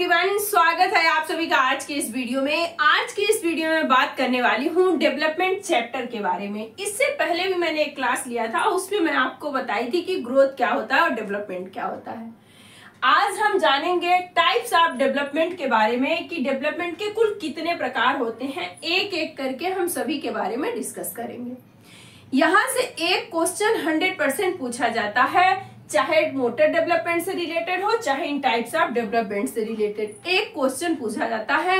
Everyone, स्वागत है आप सभी का आज के इस वीडियो में। आज की इस वीडियो में बात करने वाली हूँ डेवलपमेंट चैप्टर के बारे में। इससे पहले भी मैंने एक क्लास लिया था, उसमें मैं आपको बताई थी कि ग्रोथ क्या होता है और डेवलपमेंट क्या होता है। आज हम जानेंगे टाइप्स ऑफ डेवलपमेंट के बारे में कि डेवलपमेंट के कुल कितने प्रकार होते हैं। एक एक करके हम सभी के बारे में डिस्कस करेंगे। यहाँ से एक क्वेश्चन 100% पूछा जाता है, चाहे मोटर डेवलपमेंट से रिलेटेड हो चाहे इन टाइप्स ऑफ डेवलपमेंट से रिलेटेड एक क्वेश्चन पूछा जाता है।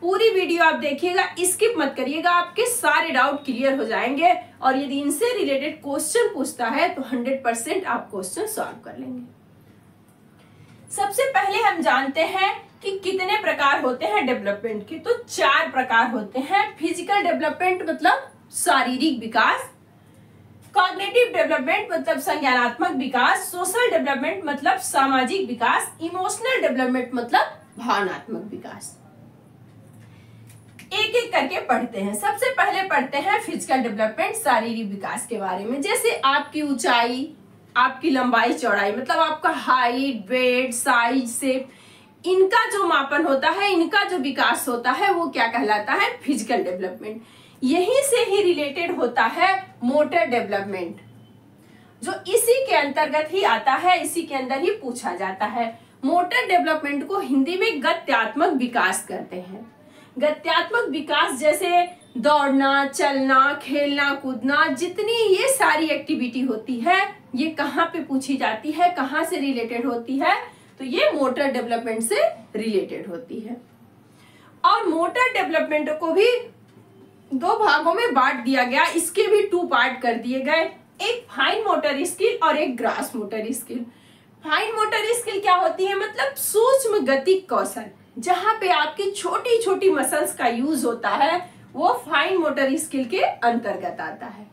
पूरी वीडियो आप देखिएगा, स्किप मत करिएगा, आपके सारे डाउट क्लियर हो जाएंगे। और यदि इनसे रिलेटेड क्वेश्चन पूछता है तो 100% आप क्वेश्चन सॉल्व कर लेंगे। सबसे पहले हम जानते हैं कि कितने प्रकार होते हैं डेवलपमेंट के। तो 4 प्रकार होते हैं। फिजिकल डेवलपमेंट मतलब शारीरिक विकास, कॉग्निटिव डेवलपमेंट मतलब संज्ञानात्मक विकास, सोशल डेवलपमेंट मतलब सामाजिक विकास, इमोशनल डेवलपमेंट मतलब भावनात्मक विकास। एक एक करके पढ़ते हैं। सबसे पहले पढ़ते हैं फिजिकल डेवलपमेंट, शारीरिक विकास के बारे में। जैसे आपकी ऊंचाई, आपकी लंबाई चौड़ाई, मतलब आपका हाइट, वेट, साइज, शेप, इनका जो मापन होता है, इनका जो विकास होता है, वो क्या कहलाता है? Physical development. यहीं से ही रिलेटेड होता है मोटर डेवलपमेंट, जो इसी के अंतर्गत ही आता है, इसी के अंदर ही पूछा जाता है। मोटर डेवलपमेंट को हिंदी में गत्यात्मक विकास कहते हैं। गत्यात्मक विकास जैसे दौड़ना, चलना, खेलना, कूदना, जितनी ये सारी एक्टिविटी होती है, ये कहाँ पे पूछी जाती है, कहाँ से रिलेटेड होती है? तो ये मोटर डेवलपमेंट से रिलेटेड होती है। और मोटर डेवलपमेंट को भी 2 भागों में बांट दिया गया, इसके भी 2 पार्ट कर दिए गए। एक फाइन मोटर स्किल और एक grass motor skill. Fine motor skill क्या होती है? मतलब सूक्ष्म गतिक कौशल, जहां पे आपकी छोटी छोटी मसल्स का यूज होता है, वो फाइन मोटर स्किल के अंतर्गत आता है।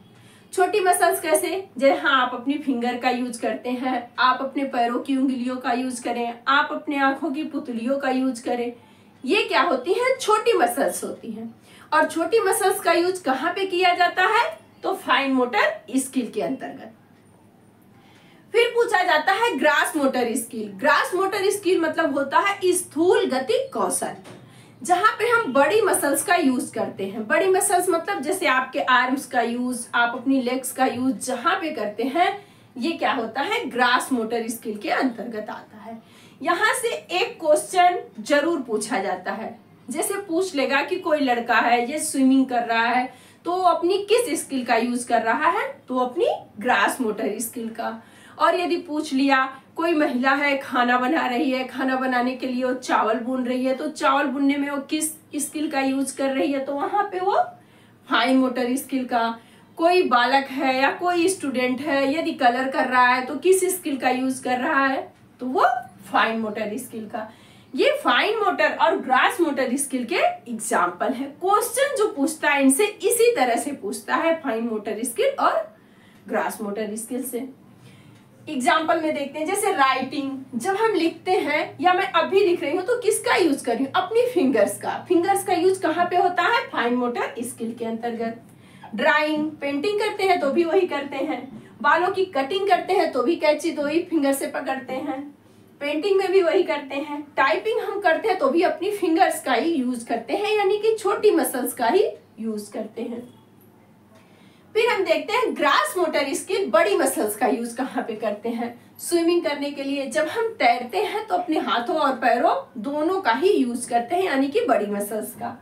छोटी मसल्स कैसे? जहां आप अपनी फिंगर का यूज करते हैं, आप अपने पैरों की उंगलियों का यूज करें, आप अपने आंखों की पुतलियों का यूज करें, ये क्या होती है? छोटी मसल्स होती हैं। और छोटी मसल्स का यूज कहाँ पे किया जाता है? तो फाइन मोटर स्किल के अंतर्गत। फिर पूछा जाता है grass motor skill. Grass motor skill मतलब होता है स्थूल गतिक कौशल, जहां पे हम बड़ी मसल्स का यूज करते हैं। बड़ी मसल्स मतलब जैसे आपके आर्म्स का यूज, आप अपनी लेग्स का यूज जहां पे करते हैं, ये क्या होता है? ग्रास मोटर स्किल के अंतर्गत आता है। यहां से एक क्वेश्चन जरूर पूछा जाता है। जैसे पूछ लेगा कि कोई लड़का है, ये स्विमिंग कर रहा है, तो अपनी किस स्किल का यूज कर रहा है? तो अपनी ग्रास मोटर स्किल का। और यदि पूछ लिया कोई महिला है, खाना बना रही है, खाना बनाने के लिए वो चावल बुन रही है, तो चावल बुनने में वो किस स्किल का यूज कर रही है? तो वहां पे वो फाइन मोटर स्किल का। कोई बालक है या कोई स्टूडेंट है, यदि कलर कर रहा है, तो किस स्किल का यूज कर रहा है? तो वो फाइन मोटर स्किल का। ये फाइन मोटर और ग्रास मोटर स्किल के एग्जाम्पल है। क्वेश्चन जो पूछता है इनसे इसी तरह से पूछता है, फाइन मोटर स्किल और ग्रास मोटर स्किल से। एग्जाम्पल में देखते हैं, जैसे राइटिंग, जब हम लिखते हैं या मैं अभी लिख रही हूँ तो किसका यूज कर रही हूँ? अपनी फिंगर्स का। फिंगर्स का यूज कहाँ पे होता है? फाइन मोटर स्किल के अंतर्गत। ड्राइंग, पेंटिंग करते हैं तो भी वही करते हैं। बालों की कटिंग करते हैं तो भी कैंची 2 ही फिंगर से पकड़ते हैं। पेंटिंग में भी वही करते हैं। टाइपिंग हम करते हैं तो भी अपनी फिंगर्स का ही यूज करते हैं, यानी कि छोटी मसल्स का ही यूज करते हैं। फिर हम देखते हैं ग्रास मोटर स्किल, बड़ी मसल्स का यूज कहाँ पे करते हैं? स्विमिंग करने के लिए जब हम तैरते हैं तो अपने हाथों और पैरों दोनों का ही यूज करते हैं, यानी कि बड़ी मसल्स का।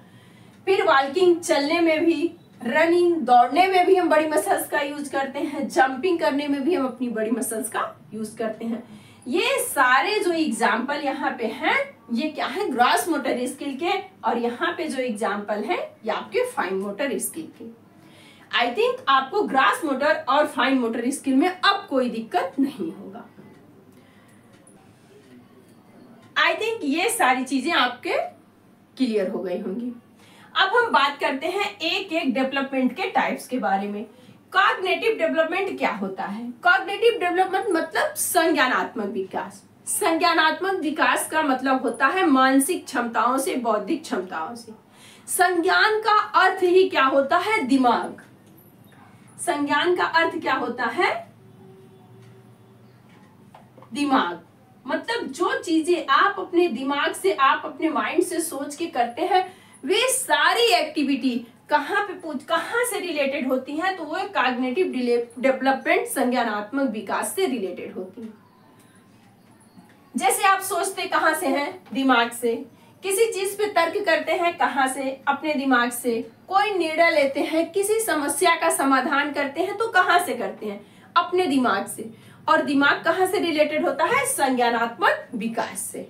फिर वॉकिंग, चलने में भी, रनिंग, दौड़ने में भी हम बड़ी मसल्स का यूज करते हैं। जंपिंग करने में भी हम अपनी बड़ी मसल्स का यूज करते हैं। ये सारे जो एग्जाम्पल यहाँ पे हैं, ये क्या है? ग्रास मोटर स्किल के। और यहाँ पे जो एग्जाम्पल है, ये आपके फाइन मोटर स्किल के। आई थिंक आपको ग्रास मोटर और फाइन मोटर स्किल में अब कोई दिक्कत नहीं होगा। आई थिंक ये सारी चीजें आपके क्लियर हो गई होंगी। अब हम बात करते हैं एक एक डेवलपमेंट के टाइप्स के बारे में। कॉग्निटिव डेवलपमेंट क्या होता है? कॉग्निटिव डेवलपमेंट मतलब संज्ञानात्मक विकास। संज्ञानात्मक विकास का मतलब होता है मानसिक क्षमताओं से बौद्धिक क्षमताओं से। संज्ञान का अर्थ ही क्या होता है? दिमाग। संज्ञान का अर्थ क्या होता है? दिमाग। मतलब जो चीजें आप अपने दिमाग से, आप अपने माइंड से सोच के करते हैं, वे सारी एक्टिविटी कहाँ से रिलेटेड होती हैं, तो वो कॉग्निटिव डेवलपमेंट, संज्ञानात्मक विकास से रिलेटेड होती हैं। जैसे आप सोचते कहाँ से हैं, दिमाग से। किसी चीज पे तर्क करते हैं कहाँ से, अपने दिमाग से। कोई निर्णय लेते हैं, किसी समस्या का समाधान करते हैं तो कहाँ से करते हैं, अपने दिमाग से। और दिमाग कहाँ से रिलेटेड होता है, संज्ञानात्मक विकास से।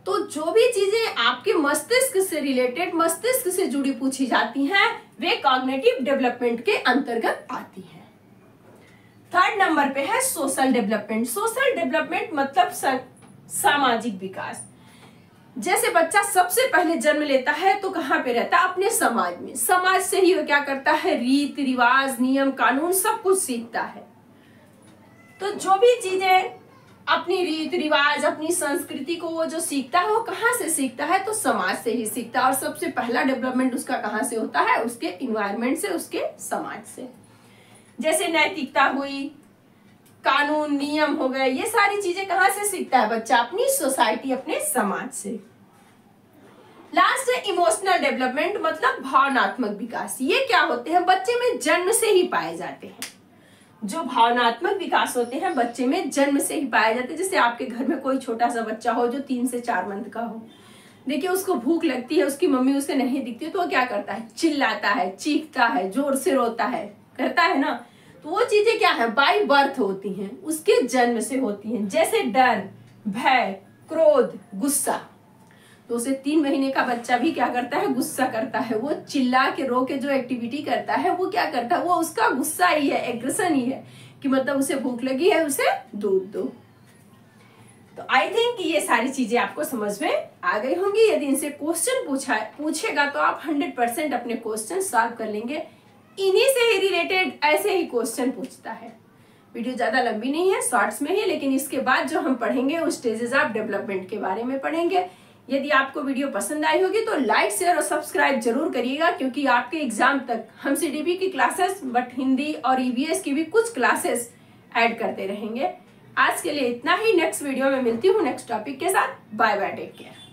तो जो भी चीजें आपके मस्तिष्क से रिलेटेड, मस्तिष्क से जुड़ी पूछी जाती हैं, वे कॉग्निटिव डेवलपमेंट के अंतर्गत आती हैं। थर्ड नंबर पे है सोशल डेवलपमेंट। सोशल डेवलपमेंट मतलब सामाजिक विकास। जैसे बच्चा सबसे पहले जन्म लेता है तो कहाँ पे रहता है, अपने समाज में। समाज से ही वो क्या करता है, रीति रिवाज, नियम कानून सब कुछ सीखता है। तो जो भी चीजें, अपनी रीति रिवाज, अपनी संस्कृति को वो जो सीखता है, वो कहाँ से सीखता है, तो समाज से ही सीखता है। और सबसे पहला डेवलपमेंट उसका कहाँ से होता है, उसके इन्वायरमेंट से, उसके समाज से। जैसे नैतिकता हुई, कानून नियम हो गए, ये सारी चीजें कहाँ से सीखता है बच्चा, अपनी सोसाइटी, अपने समाज से। लास्ट है इमोशनल डेवलपमेंट, मतलब भावनात्मक विकास। ये क्या होते हैं, बच्चे में जन्म से ही पाए जाते हैं। जो भावनात्मक विकास होते हैं बच्चे में जन्म से ही पाए जाते हैं। जैसे आपके घर में कोई छोटा सा बच्चा हो जो 3 से 4 मंथ का हो, देखिए उसको भूख लगती है, उसकी मम्मी उसे नहीं दिखती तो वो क्या करता है, चिल्लाता है, चीखता है, जोर से रोता है, करता है ना। तो वो चीजें क्या है, बाय बर्थ होती हैं, उसके जन्म से होती हैं। जैसे डर, भय, क्रोध, गुस्सा। तो उसे 3 महीने का बच्चा भी क्या करता है, गुस्सा करता है। वो चिल्ला के रो के जो एक्टिविटी करता है, वो क्या करता है, वो उसका गुस्सा ही है, एग्रेशन ही है, कि मतलब उसे भूख लगी है, उसे दूध दो। तो आई थिंक ये सारी चीजें आपको समझ में आ गई होंगी। यदि इनसे क्वेश्चन पूछेगा तो आप 100% अपने क्वेश्चन सॉल्व कर लेंगे। इन्हीं से ही रिलेटेड ऐसे ही क्वेश्चन पूछता है। वीडियो ज्यादा लंबी नहीं है, शॉर्ट्स में ही, लेकिन इसके बाद जो हम पढ़ेंगे वो स्टेजेस ऑफ डेवलपमेंट के बारे में पढ़ेंगे। यदि आपको वीडियो पसंद आई होगी तो लाइक, शेयर और सब्सक्राइब जरूर करिएगा, क्योंकि आपके एग्जाम तक हम सीडीपी की क्लासेस, बट हिंदी और ईवीएस की भी कुछ क्लासेस ऐड करते रहेंगे। आज के लिए इतना ही। नेक्स्ट वीडियो में मिलती हूँ नेक्स्ट टॉपिक के साथ। Bye bye, take care.